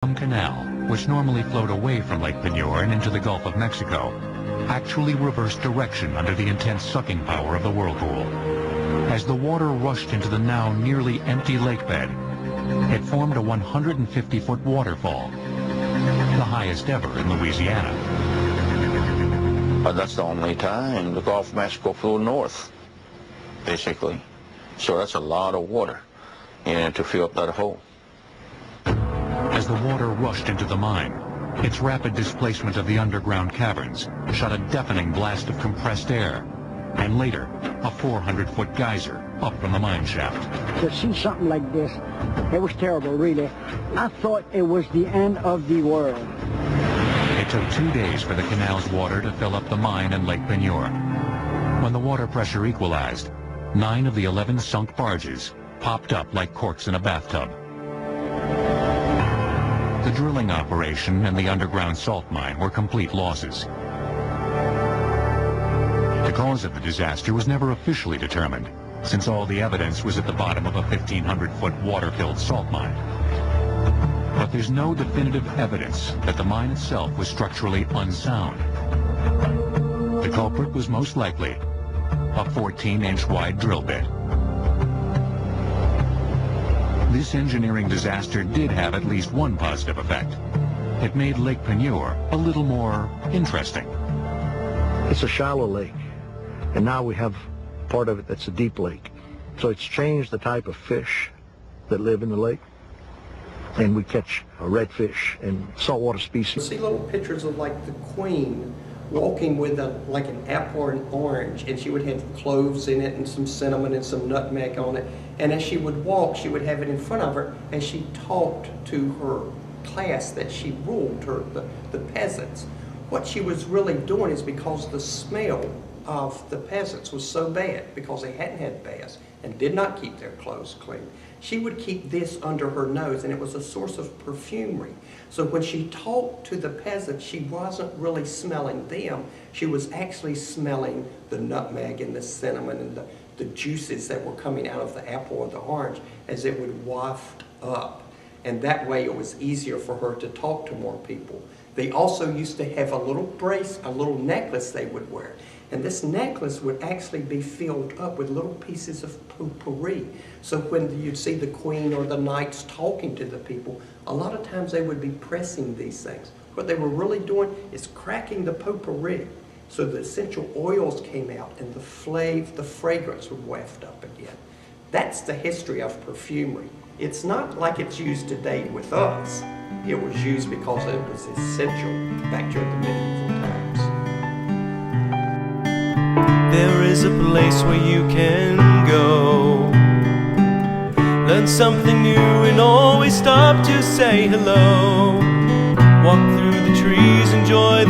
Canal, which normally flowed away from Lake Peigneur and into the Gulf of Mexico, actually reversed direction under the intense sucking power of the whirlpool. As the water rushed into the now nearly empty lake bed, it formed a 150-foot waterfall, the highest ever in Louisiana. That's the only time the Gulf of Mexico flowed north, basically. So that's a lot of water to fill up that hole. As the water rushed into the mine, its rapid displacement of the underground caverns shot a deafening blast of compressed air, and later, a 400-foot geyser up from the mine shaft. To see something like this, it was terrible, really. I thought it was the end of the world. It took 2 days for the canal's water to fill up the mine and Lake Peigneur. When the water pressure equalized, 9 of the 11 sunk barges popped up like corks in a bathtub. The drilling operation and the underground salt mine were complete losses. The cause of the disaster was never officially determined, since all the evidence was at the bottom of a 1,500-foot water-filled salt mine. But there's no definitive evidence that the mine itself was structurally unsound. The culprit was most likely a 14-inch wide drill bit. This engineering disaster did have at least one positive effect. It made Lake Peigneur a little more interesting. It's a shallow lake, and now we have part of it that's a deep lake. So it's changed the type of fish that live in the lake, and we catch redfish and saltwater species. See little pictures of like the queen walking with like an apple or an orange, and she would have cloves in it and some cinnamon and some nutmeg on it. And as she would walk, she would have it in front of her, and she talked to her class that she ruled, the peasants. What she was really doing is because the smell of the peasants was so bad, because they hadn't had baths and did not keep their clothes clean. She would keep this under her nose, and it was a source of perfumery. So when she talked to the peasants, she wasn't really smelling them. She was actually smelling the nutmeg and the cinnamon and the juices that were coming out of the apple or the orange as it would waft up. And that way it was easier for her to talk to more people. They also used to have a little brace, a little necklace they would wear. And this necklace would actually be filled up with little pieces of potpourri. So when you'd see the queen or the knights talking to the people, a lot of times they would be pressing these things. What they were really doing is cracking the potpourri so the essential oils came out and the fragrance would waft up again. That's the history of perfumery. It's not like it's used today with us. It was used because it was essential back during the medieval times. There is a place where you can go, learn something new and always stop to say hello. Walk through the trees, enjoy the